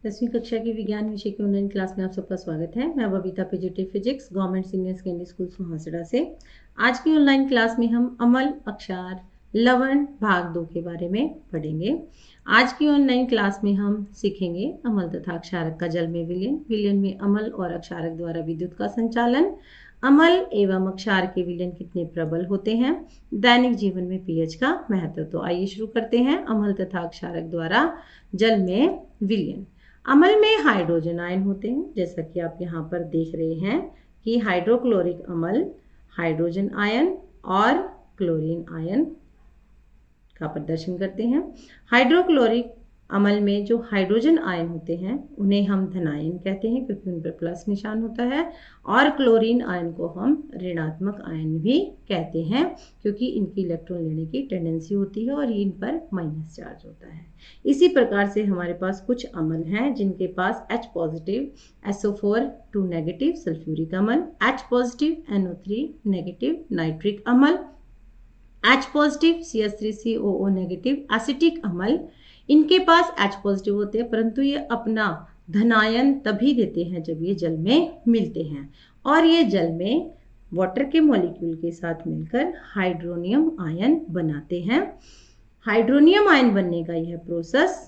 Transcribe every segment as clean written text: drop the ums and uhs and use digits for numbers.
10वीं कक्षा की विज्ञान विषय की ऑनलाइन क्लास में आप सबका स्वागत है। मैं Babita PGT physics government senior secondary school Suhasra से। आज की ऑनलाइन क्लास में हम अम्ल, अक्षार, लवण भाग 2 के बारे में पढ़ेंगे। आज की ऑनलाइन क्लास में हम सीखेंगे अम्ल तथा अक्षारक का जल में विलयन, विलयन में अम्ल और अक्षारक द्वारा विद्युत का संचालन, अम्ल एवं अक्षार के विलयन कितने प्रबल होते हैं, दैनिक जीवन में पीएच का महत्व। तो आइए शुरू करते हैं अम्ल तथा अक्षारक द्वारा जल में विलयन। अम्ल में हाइड्रोजन आयन होते हैं, जैसा कि आप यहाँ पर देख रहे हैं कि हाइड्रोक्लोरिक अम्ल हाइड्रोजन आयन और क्लोरीन आयन का प्रदर्शन करते हैं। हाइड्रोक्लोरिक अम्ल में जो हाइड्रोजन आयन होते हैं उन्हें हम धनायन कहते हैं क्योंकि उन पर प्लस निशान होता है, और क्लोरीन आयन को हम ऋणात्मक आयन भी कहते हैं क्योंकि इनकी इलेक्ट्रॉन लेने की टेंडेंसी होती है और इन पर माइनस चार्ज होता है। इसी प्रकार से हमारे पास कुछ अम्ल हैं जिनके पास H positive, SO4 2 negative sulphuric अम्ल, H positive NO3 negative nitric अम्ल, H positive CH3COO negative acetic अम्ल। इनके पास H पॉजिटिव होते हैं परंतु ये अपना धनायन तभी देते हैं जब ये जल में मिलते हैं, और ये जल में वाटर के मॉलिक्यूल के साथ मिलकर हाइड्रोनियम आयन बनाते हैं। हाइड्रोनियम आयन बनने का यह प्रोसेस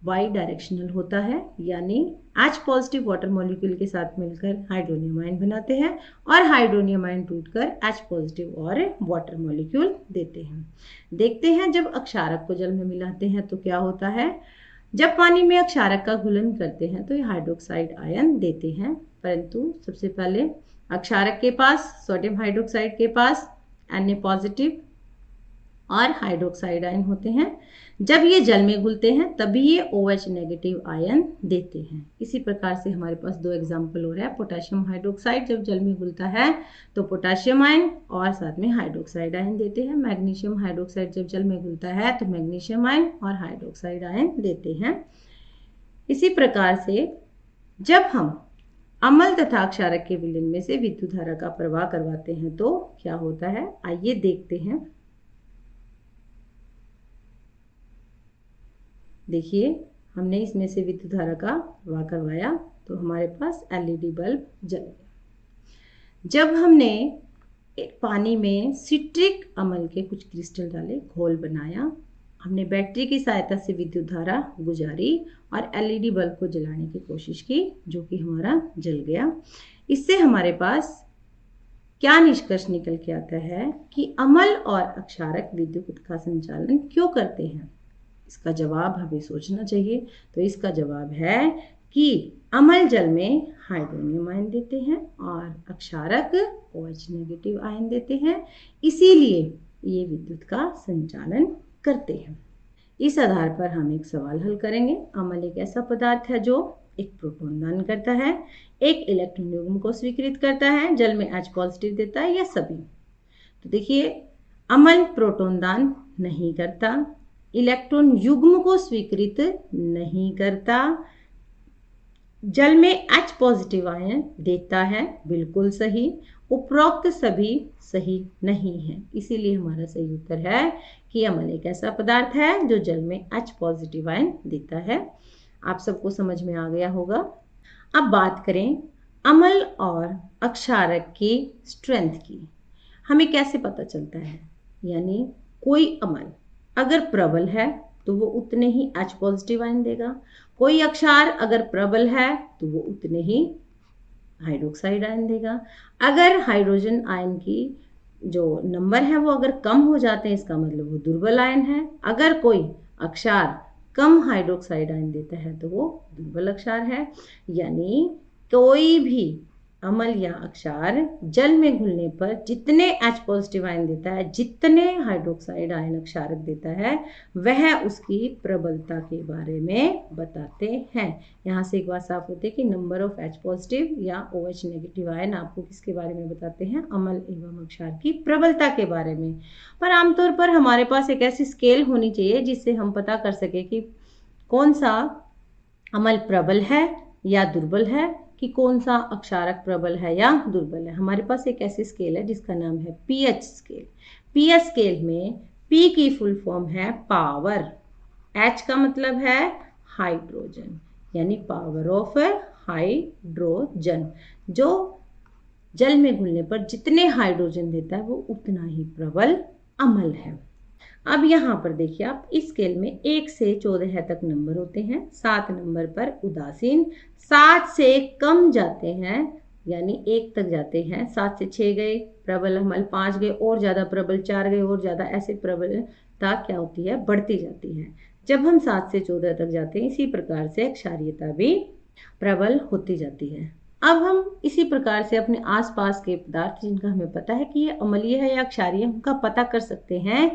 वाई डायरेक्शनल होता है, यानी H पॉजिटिव वाटर मॉलिक्यूल के साथ मिलकर हाइड्रोनियम आयन बनाते हैं और हाइड्रोनियम आयन टूटकर H पॉजिटिव और वाटर मॉलिक्यूल देते हैं। देखते हैं जब अक्षारक को जल में मिलाते हैं तो क्या होता है। जब पानी में अक्षारक का घुलन करते हैं तो ये हाइड्रोक्साइड आयन देते हैं, परंतु सबसे पहले अक्षारक के पास सोडियम हाइड्रोक्साइड के पास Na पॉजिटिव और हाइड्रोक्साइड आयन होते हैं। जब ये जल में घुलते हैं तभी ये OH नेगेटिव आयन देते हैं। इसी प्रकार से हमारे पास दो एग्जाम्पल हो रहा है। पोटेशियम हाइड्रोक्साइड जब जल में घुलता है तो पोटेशियम आयन और साथ में हाइड्रोक्साइड आयन देते हैं। मैग्नीशियम हाइड्रोक्साइड जब जल में घुलता है तो मैग्नीशियम आयन और हाइड्रोक्साइड आयन देते हैं। इसी प्रकार से जब हम अम्ल तथा अक्षारक के विलयन में से विद्युत धारा का प्रवाह करवाते हैं तो क्या होता है, आइए देखते हैं। देखिए हमने इसमें से विद्युत धारा का प्रवाह करवाया तो हमारे पास LED बल्ब जल गया। जब हमने पानी में सिट्रिक अम्ल के कुछ क्रिस्टल डाले, घोल बनाया, हमने बैटरी की सहायता से विद्युत धारा गुजारी और LED बल्ब को जलाने की कोशिश की जो कि हमारा जल गया। इससे हमारे पास क्या निष्कर्ष निकल के आता है कि अम्ल और अक्षारक विद्युत का संचालन क्यों करते हैं। इसका जवाब हमें सोचना चाहिए। तो इसका जवाब है कि अम्ल जल में हाइड्रोनियम आयन देते हैं और अक्षारक OH नेगेटिव आयन देते हैं, इसीलिए ये विद्युत का संचालन करते हैं। इस आधार पर हम एक सवाल हल करेंगे। अम्ल एक ऐसा पदार्थ है जो एक प्रोटॉन दान करता है, एक इलेक्ट्रॉन युग्म को स्वीकृत करता है, जल में H पॉजिटिव देता है, या सभी। तो देखिए अम्ल प्रोटॉन दान नहीं करता, इलेक्ट्रॉन युग्म को स्वीकृत नहीं करता, जल में H पॉजिटिव आयन देता है, बिल्कुल सही। उपरोक्त सभी सही नहीं है, इसीलिए हमारा सही उत्तर है कि अम्ल एक ऐसा पदार्थ है जो जल में H पॉजिटिव आयन देता है। आप सबको समझ में आ गया होगा। अब बात करें अम्ल और अक्षारक की स्ट्रेंथ की। हमें कैसे पता चलता है, यानी कोई अम्ल अगर प्रबल है तो वो उतने ही H पॉजिटिव आयन देगा, कोई अक्षार अगर प्रबल है तो वो उतने ही हाइड्रोक्साइड आयन देगा। अगर हाइड्रोजन आयन की जो नंबर है वो अगर कम हो जाते हैं इसका मतलब वो दुर्बल आयन है। अगर कोई अक्षार कम हाइड्रोक्साइड आयन देता है तो वो दुर्बल अक्षार है। यानी कोई भी अम्ल या अक्षार जल में घुलने पर जितने H पॉजिटिव आयन देता है, जितने हाइड्रोक्साइड आयन अक्षारक देता है, वह उसकी प्रबलता के बारे में बताते हैं। यहाँ से एक बात साफ होती है कि नंबर ऑफ H पॉजिटिव या OH नेगेटिव आयन आपको किसके बारे में बताते हैं, अम्ल एवं अक्षार की प्रबलता के बारे में। पर आमतौर पर हमारे पास एक ऐसी स्केल होनी चाहिए जिससे हम पता कर सके कि कौन सा अम्ल प्रबल है या दुर्बल है, कि कौन सा अक्षारक प्रबल है या दुर्बल है। हमारे पास एक ऐसी स्केल है जिसका नाम है पीएच स्केल। पीएच स्केल में P की फुल फॉर्म है पावर, H का मतलब है हाइड्रोजन, यानी पावर ऑफ हाइड्रोजन। जो जल में घुलने पर जितने हाइड्रोजन देता है वो उतना ही प्रबल अम्ल है। अब यहाँ पर देखिए आप, इस स्केल में 1 से 14 तक नंबर होते हैं। 7 नंबर पर उदासीन, 7 से कम जाते हैं यानी 1 तक जाते हैं। 7 से 6 गए प्रबल अम्ल, 5 गए और ज़्यादा प्रबल, 4 गए और ज़्यादा, ऐसे प्रबलता क्या होती है, बढ़ती जाती है। जब हम 7 से 14 तक जाते हैं, इसी प्रकार से क्षारीयता भी प्रबल होती जाती है। अब हम इसी प्रकार से अपने आसपास के पदार्थ जिनका हमें पता है कि ये अम्लीय है या क्षारीय, उनका पता कर सकते हैं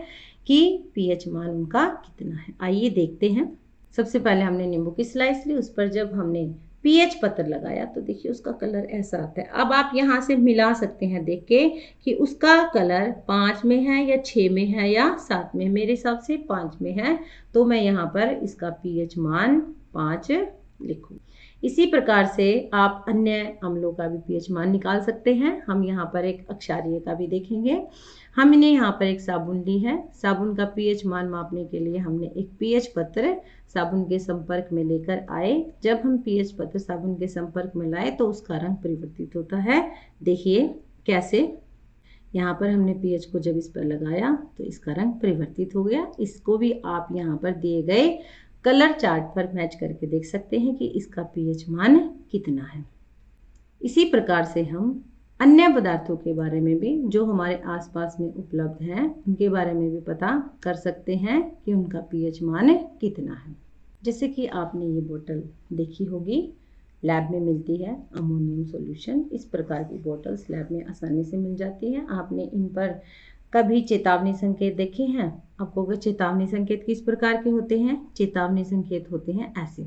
कि पीएच मान उनका कितना है। आइए देखते हैं। सबसे पहले हमने नींबू की स्लाइस ली, उस पर जब हमने पीएच पत्र लगाया तो देखिए उसका कलर ऐसा आता है। अब आप यहाँ से मिला सकते हैं देख के कि उसका कलर 5 में है या 6 में है या 7 में। मेरे हिसाब से 5 में है, तो मैं यहाँ पर इसका पीएच मान 5 लिखूँ। इसी प्रकार से आप अन्य अम्लों का भी पीएच मान निकाल सकते हैं। हम यहाँ पर एक अक्षारीय का भी देखेंगे। हमने यहाँ पर एक साबुन ली है। साबुन का पीएच मान मापने के लिए हमने एक पीएच पत्र साबुन के संपर्क में लेकर आए। जब हम पीएच पत्र साबुन के संपर्क में लाए तो उसका रंग परिवर्तित होता है। देखिए कैसे, यहाँ पर हमने पीएच को जब इस पर लगाया तो इसका रंग परिवर्तित हो गया। इसको भी आप यहाँ पर दिए गए कलर चार्ट पर मैच करके देख सकते हैं कि इसका पीएच मान कितना है। इसी प्रकार से हम अन्य पदार्थों के बारे में भी जो हमारे आसपास में उपलब्ध हैं उनके बारे में भी पता कर सकते हैं कि उनका पीएच मान कितना है। जैसे कि आपने ये बोतल देखी होगी, लैब में मिलती है अमोनियम सॉल्यूशन। इस प्रकार की बोतल्स लैब में आसानी से मिल जाती है। आपने इन पर कभी चेतावनी संकेत देखे हैं? आपको अगर चेतावनी संकेत किस प्रकार के होते हैं? चेतावनी संकेत होते हैं ऐसे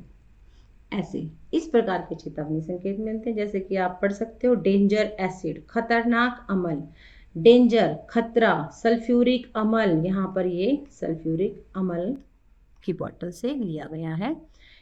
ऐसे, इस प्रकार के चेतावनी संकेत मिलते हैं। जैसे कि आप पढ़ सकते हो, डेंजर एसिड, खतरनाक अम्ल, डेंजर खतरा, सल्फ्यूरिक अम्ल। यहाँ पर ये सल्फ्यूरिक अम्ल की बोतल से लिया गया है।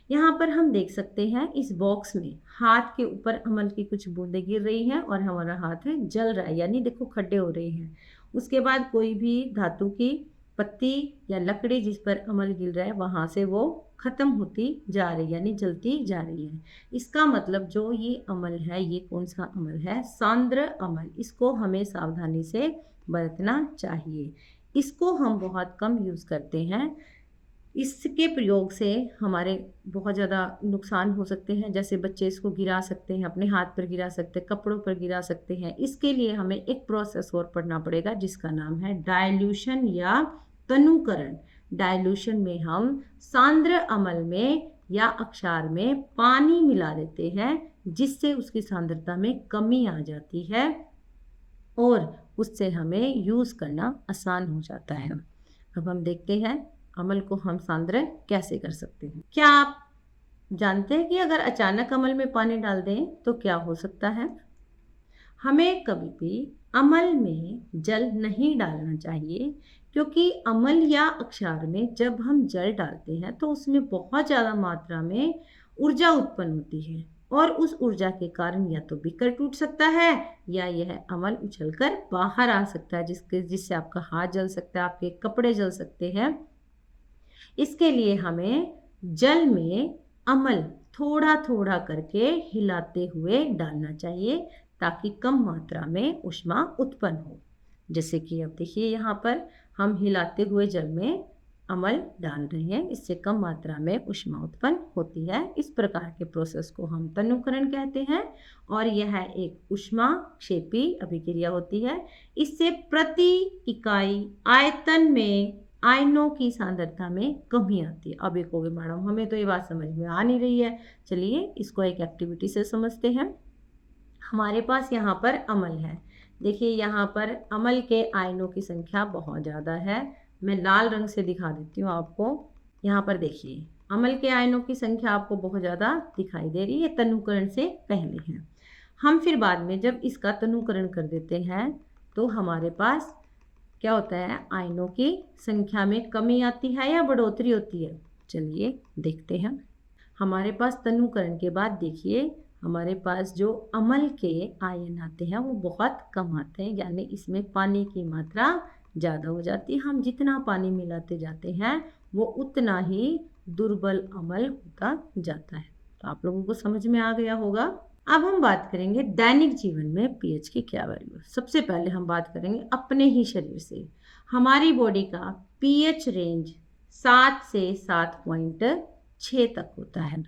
यहाँ पर हम देख सकते हैं इस बॉक्स में हाथ के ऊपर अम्ल की कुछ बूंदें गिर रही हैं और हमारा हाथ जल रहा है, यानी देखो खड्डे हो रहे हैं। उसके बाद कोई भी धातु की पत्ती या लकड़ी जिस पर अम्ल गिर रहा है वहाँ से वो ख़त्म होती जा रही है, यानी जलती जा रही है। इसका मतलब जो ये अम्ल है, ये कौन सा अम्ल है? सांद्र अम्ल। इसको हमें सावधानी से बरतना चाहिए। इसको हम बहुत कम यूज़ करते हैं। इसके प्रयोग से हमारे बहुत ज़्यादा नुकसान हो सकते हैं। जैसे बच्चे इसको गिरा सकते हैं, अपने हाथ पर गिरा सकते हैं, कपड़ों पर गिरा सकते हैं। इसके लिए हमें एक प्रोसेस और पढ़ना पड़ेगा जिसका नाम है डाइल्यूशन या तनुकरण। डाइल्यूशन में हम सांद्र अम्ल में या अक्षार में पानी मिला देते हैं जिससे उसकी सांद्रता में कमी आ जाती है और उससे हमें यूज़ करना आसान हो जाता है। अब हम देखते हैं अम्ल को हम सांद्र कैसे कर सकते हैं। क्या आप जानते हैं कि अगर अचानक अम्ल में पानी डाल दें तो क्या हो सकता है? हमें कभी भी अम्ल में जल नहीं डालना चाहिए, क्योंकि अम्ल या अक्षार में जब हम जल डालते हैं तो उसमें बहुत ज़्यादा मात्रा में ऊर्जा उत्पन्न होती है और उस ऊर्जा के कारण या तो बीकर टूट सकता है या यह अम्ल उछलकर बाहर आ सकता है, जिससे आपका हाथ जल सकता है, आपके कपड़े जल सकते हैं। इसके लिए हमें जल में अम्ल थोड़ा थोड़ा करके हिलाते हुए डालना चाहिए ताकि कम मात्रा में ऊष्मा उत्पन्न हो। जैसे कि अब देखिए यहाँ पर हम हिलाते हुए जल में अम्ल डाल रहे हैं, इससे कम मात्रा में ऊष्मा उत्पन्न होती है। इस प्रकार के प्रोसेस को हम तनुकरण कहते हैं और यह एक ऊष्माक्षेपी अभिक्रिया होती है। इससे प्रति इकाई आयतन में आयनों की सांद्रता में कमी आती है। अब एक होगी मैडम हमें तो ये बात समझ में आ नहीं रही है, चलिए इसको एक एक्टिविटी से समझते हैं। हमारे पास यहाँ पर अम्ल है। देखिए यहाँ पर अम्ल के आयनों की संख्या बहुत ज़्यादा है। मैं लाल रंग से दिखा देती हूँ आपको। यहाँ पर देखिए अम्ल के आयनों की संख्या आपको बहुत ज़्यादा दिखाई दे रही है, तनुकरण से पहले है। हम फिर बाद में जब इसका तनुकरण कर देते हैं तो हमारे पास क्या होता है, आयनों की संख्या में कमी आती है या बढ़ोतरी होती है। चलिए देखते हैं। हमारे पास तनुकरण के बाद देखिए हमारे पास जो अम्ल के आयन आते हैं वो बहुत कम आते हैं, यानी इसमें पानी की मात्रा ज़्यादा हो जाती है। हम जितना पानी मिलाते जाते हैं वो उतना ही दुर्बल अम्ल होता जाता है। तो आप लोगों को समझ में आ गया होगा। अब हम बात करेंगे दैनिक जीवन में पीएच की क्या वैल्यू है। सबसे पहले हम बात करेंगे अपने ही शरीर से। हमारी बॉडी का पीएच रेंज 7 से 7.6 तक होता है।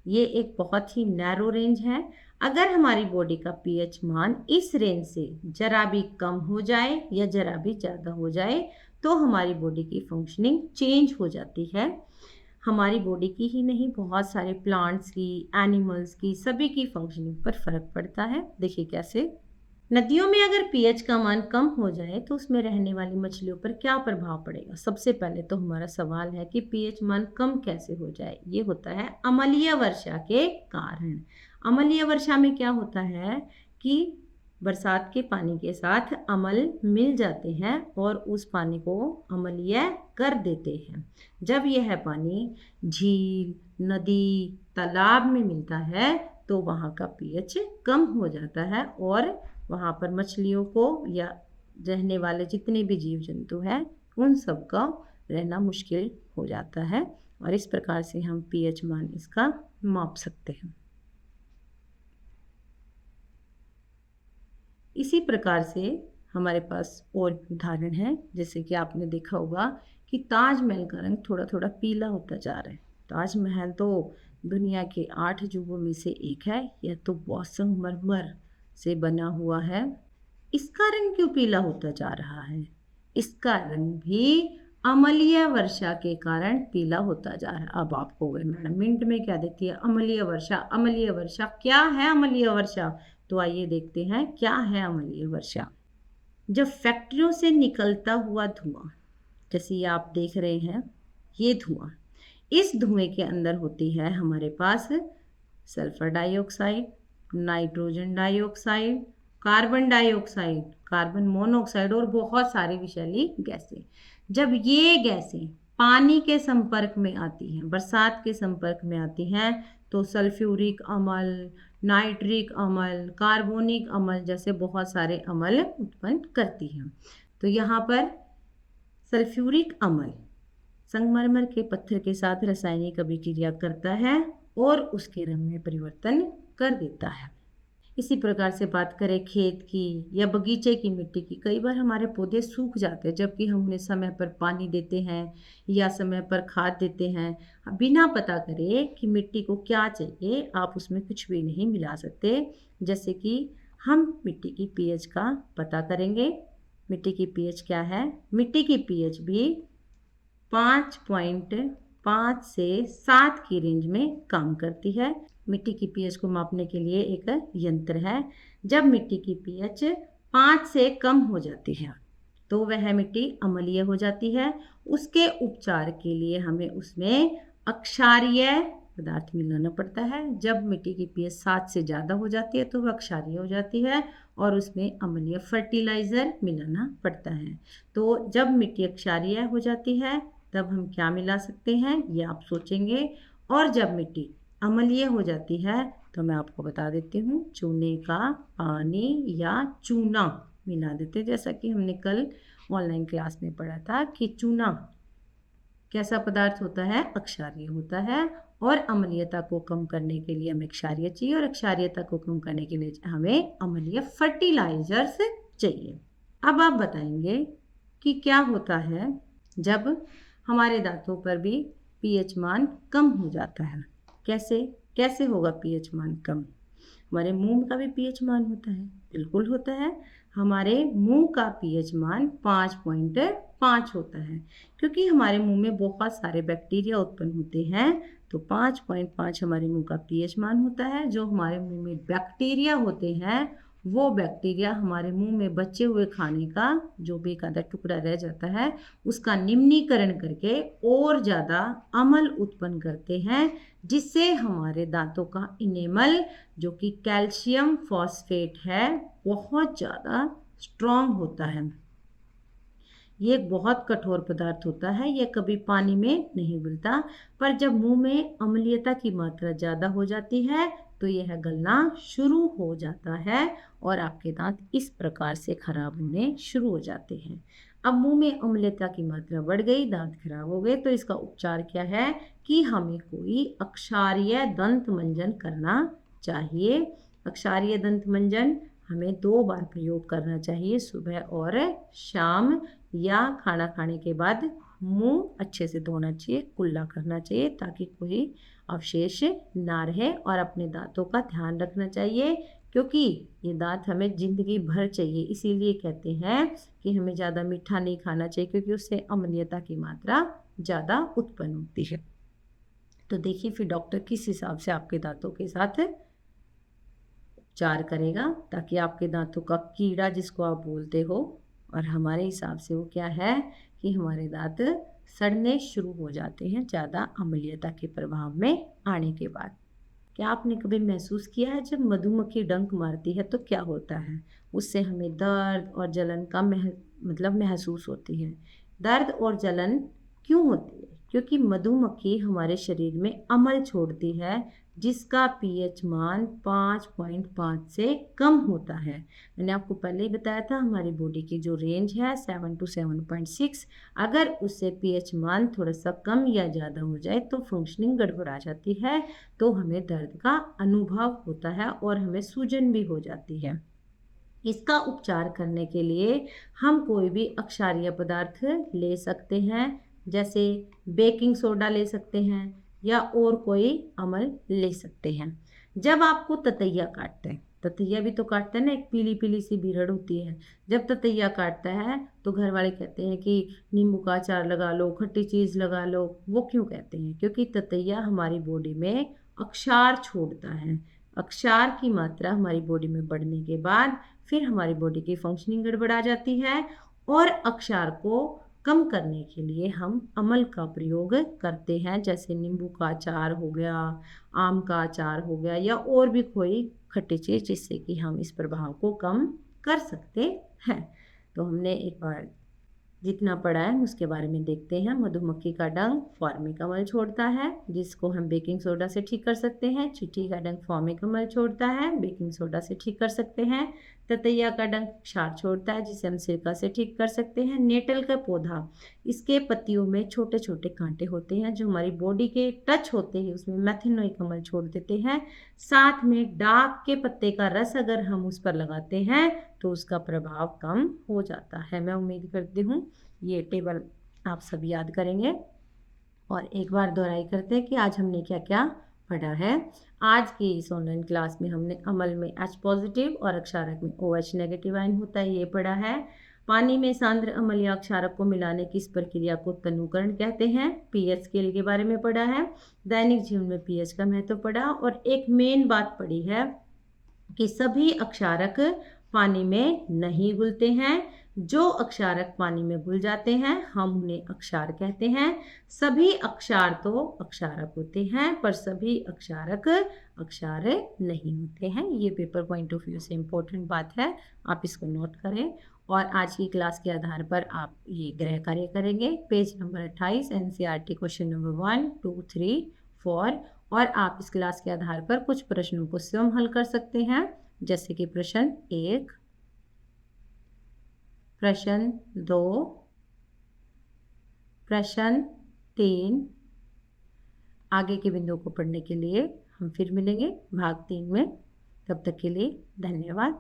ये एक बहुत ही नैरो रेंज है। अगर हमारी बॉडी का पीएच मान इस रेंज से जरा भी कम हो जाए या जरा भी ज़्यादा हो जाए तो हमारी बॉडी की फंक्शनिंग चेंज हो जाती है। हमारी बॉडी की ही नहीं, बहुत सारे प्लांट्स की, एनिमल्स की, सभी की फंक्शनिंग पर फर्क पड़ता है। देखिए कैसे। नदियों में अगर पीएच का मान कम हो जाए तो उसमें रहने वाली मछलियों पर क्या प्रभाव पड़ेगा। सबसे पहले तो हमारा सवाल है कि पीएच मान कम कैसे हो जाए। ये होता है अम्लीय वर्षा के कारण। अम्लीय वर्षा में क्या होता है कि बरसात के पानी के साथ अम्ल मिल जाते हैं और उस पानी को अम्लीय कर देते हैं। जब यह पानी झील, नदी, तालाब में मिलता है तो वहाँ का पीएच कम हो जाता है और वहाँ पर मछलियों को या रहने वाले जितने भी जीव जंतु हैं उन सब का रहना मुश्किल हो जाता है। और इस प्रकार से हम पीएच मान इसका माप सकते हैं। इसी प्रकार से हमारे पास और भी उदाहरण है, जैसे कि आपने देखा होगा कि ताजमहल का रंग थोड़ा थोड़ा पीला होता जा रहा है। ताजमहल तो दुनिया के 8 अजूबों में से एक है। यह तो संगमरमर से बना हुआ है। इसका रंग क्यों पीला होता जा रहा है? इसका रंग भी अम्लीय वर्षा के कारण पीला होता जा रहा है। अब आपको मैडम मिनट में क्या देती है? अम्लीय वर्षा। अम्लीय वर्षा क्या है? अम्लीय वर्षा तो आइए देखते हैं क्या है अम्लीय वर्षा। जब फैक्ट्रियों से निकलता हुआ धुआं, जैसे ये आप देख रहे हैं, ये धुआं, इस धुएं के अंदर होती है हमारे पास sulphur dioxide, nitrogen dioxide, carbon dioxide, carbon monoxide और बहुत सारी विषैली गैसें। जब ये गैसें पानी के संपर्क में आती हैं, बरसात के संपर्क में आती हैं, तो सल्फ्यूरिक अम्ल, नाइट्रिक अम्ल, कार्बोनिक अम्ल जैसे बहुत सारे अम्ल उत्पन्न करती हैं। तो यहाँ पर सल्फ्यूरिक अम्ल संगमरमर के पत्थर के साथ रासायनिक अभिक्रिया करता है और उसके रंग में परिवर्तन कर देता है। इसी प्रकार से बात करें खेत की या बगीचे की मिट्टी की, कई बार हमारे पौधे सूख जाते हैं जबकि हम उन्हें समय पर पानी देते हैं या समय पर खाद देते हैं। बिना पता करे कि मिट्टी को क्या चाहिए आप उसमें कुछ भी नहीं मिला सकते। जैसे कि हम मिट्टी की पीएच का पता करेंगे। मिट्टी की पीएच क्या है? मिट्टी की पीएच भी 5.5 से 7 की रेंज में काम करती है। मिट्टी की पीएच को मापने के लिए एक यंत्र है। जब मिट्टी की पीएच 5 से कम हो जाती है तो वह मिट्टी अम्लीय हो जाती है। उसके उपचार के लिए हमें उसमें अक्षारीय पदार्थ मिलाना पड़ता है। जब मिट्टी की पीएच 7 से ज़्यादा हो जाती है तो वह अक्षारीय हो जाती है और उसमें अम्लीय फर्टिलाइज़र मिलाना पड़ता है। तो जब मिट्टी अक्षारीय हो जाती है तब हम क्या मिला सकते हैं ये आप सोचेंगे। और जब मिट्टी अम्लीय हो जाती है तो मैं आपको बता देती हूँ, चूने का पानी या चूना मिला देते हैं। जैसा कि हमने कल ऑनलाइन क्लास में पढ़ा था कि चूना कैसा पदार्थ होता है? अक्षारीय होता है। और अम्लीयता को कम करने के लिए हमें क्षारीय चाहिए और अक्षारीयता को कम करने के लिए हमें अम्लीय फर्टिलाइजर्स चाहिए। अब आप बताएंगे कि क्या होता है जब हमारे दांतों पर भी पीएच मान कम हो जाता है। कैसे होगा पीएच मान कम? हमारे मुंह का भी पीएच मान होता है, बिल्कुल होता है। हमारे मुंह का पीएच मान 5.5 होता है क्योंकि हमारे मुंह में बहुत सारे बैक्टीरिया उत्पन्न होते हैं। तो 5.5 हमारे मुंह का पीएच मान होता है। जो हमारे मुंह में बैक्टीरिया होते हैं वो बैक्टीरिया हमारे मुंह में बचे हुए खाने का जो भी एक आधा टुकड़ा रह जाता है उसका निम्नीकरण करके और ज़्यादा अम्ल उत्पन्न करते हैं, जिससे हमारे दांतों का इनेमल जो कि कैल्शियम फॉस्फेट है बहुत ज़्यादा स्ट्रॉन्ग होता है। ये एक बहुत कठोर पदार्थ होता है। यह कभी पानी में नहीं घुलता, पर जब मुंह में अम्लीयता की मात्रा ज़्यादा हो जाती है तो यह गलना शुरू हो जाता है और आपके दांत इस प्रकार से खराब होने शुरू हो जाते हैं। अब मुंह में अम्लीयता की मात्रा बढ़ गई, दांत खराब हो गए, तो इसका उपचार क्या है कि हमें कोई अक्षारीय दंत मंजन करना चाहिए। अक्षारीय दंत मंजन हमें 2 बार प्रयोग करना चाहिए, सुबह और शाम, या खाना खाने के बाद मुंह अच्छे से धोना चाहिए, कुल्ला करना चाहिए ताकि कोई अवशेष ना रहे। और अपने दांतों का ध्यान रखना चाहिए क्योंकि ये दांत हमें ज़िंदगी भर चाहिए। इसीलिए कहते हैं कि हमें ज़्यादा मीठा नहीं खाना चाहिए क्योंकि उससे अम्लीयता की मात्रा ज़्यादा उत्पन्न होती है। तो देखिए फिर डॉक्टर किस हिसाब से आपके दांतों के साथ उपचार करेगा ताकि आपके दांतों का कीड़ा जिसको आप बोलते हो, और हमारे हिसाब से वो क्या है कि हमारे दांत सड़ने शुरू हो जाते हैं ज़्यादा अम्लीयता के प्रभाव में आने के बाद। क्या आपने कभी महसूस किया है जब मधुमक्खी डंक मारती है तो क्या होता है? उससे हमें दर्द और जलन का महसूस होती है। दर्द और जलन क्यों होती है? क्योंकि मधुमक्खी हमारे शरीर में अम्ल छोड़ती है जिसका पीएच मान 5.5 से कम होता है। मैंने आपको पहले ही बताया था हमारी बॉडी की जो रेंज है 7 to 7.6, अगर उससे पीएच मान थोड़ा सा कम या ज़्यादा हो जाए तो फंक्शनिंग गड़बड़ा जाती है, तो हमें दर्द का अनुभव होता है और हमें सूजन भी हो जाती है। इसका उपचार करने के लिए हम कोई भी अक्षारीय पदार्थ ले सकते हैं, जैसे बेकिंग सोडा ले सकते हैं या और कोई अमल ले सकते हैं। जब आपको ततैया काटता है, ततैया भी तो काटता है ना, एक पीली पीली सी बीरड़ होती है। जब ततैया काटता है तो घर वाले कहते हैं कि नींबू का अचार लगा लो, खट्टी चीज़ लगा लो। वो क्यों कहते हैं? क्योंकि ततैया हमारी बॉडी में अक्षार छोड़ता है। अक्षार की मात्रा हमारी बॉडी में बढ़ने के बाद फिर हमारी बॉडी की फंक्शनिंग गड़बड़ा जाती है, और अक्षार को कम करने के लिए हम अमल का प्रयोग करते हैं, जैसे नींबू का अचार हो गया, आम का अचार हो गया, या और भी कोई खट्टी चीज़ जिससे कि हम इस प्रभाव को कम कर सकते हैं। तो हमने एक बार जितना पढ़ा है उसके बारे में देखते हैं। मधुमक्खी का डंक फॉर्मिक अम्ल छोड़ता है जिसको हम बेकिंग सोडा से ठीक कर सकते हैं। चींटी का डंक फॉर्मिक अम्ल छोड़ता है, बेकिंग सोडा से ठीक कर सकते हैं। ततैया का डंक क्षार छोड़ता है जिसे हम सिरका से ठीक कर सकते हैं। नेटल का पौधा, इसके पत्तियों में छोटे छोटे कांटे होते हैं जो हमारी बॉडी के टच होते ही उसमें मेथेनोइक अम्ल छोड़ देते हैं। साथ में डाक के पत्ते का रस अगर हम उस पर लगाते हैं तो उसका प्रभाव कम हो जाता है। मैं उम्मीद करती हूँ ये टेबल आप सब याद करेंगे। और एक बार दोहराई करते हैं कि आज हमने क्या क्या पढ़ा है। आज की इस ऑनलाइन क्लास में हमने अम्ल में H पॉजिटिव और अक्षारक में OH नेगेटिव आयन होता है ये पढ़ा है। पानी में सांद्र अम्ल या अक्षारक को मिलाने की इस प्रक्रिया को तनुकरण कहते हैं। पीएच स्केल के बारे में पढ़ा है। दैनिक जीवन में पीएच का महत्व पढ़ा, और एक मेन बात पढ़ी है कि सभी अक्षारक पानी में नहीं घुलते हैं। जो अक्षारक पानी में घुल जाते हैं हम उन्हें अक्षार कहते हैं। सभी अक्षार तो अक्षारक होते हैं पर सभी अक्षारक अक्षार नहीं होते हैं। ये पेपर पॉइंट ऑफ व्यू से इम्पोर्टेंट बात है, आप इसको नोट करें। और आज की क्लास के आधार पर आप ये गृह कार्य करेंगे। Page number 28 NCERT question number 1, 2, 3, 4, और आप इस क्लास के आधार पर कुछ प्रश्नों को स्वयं हल कर सकते हैं, जैसे कि प्रश्न 1, प्रश्न 2, प्रश्न 3। आगे के बिंदुओं को पढ़ने के लिए हम फिर मिलेंगे भाग 3 में। तब तक के लिए धन्यवाद।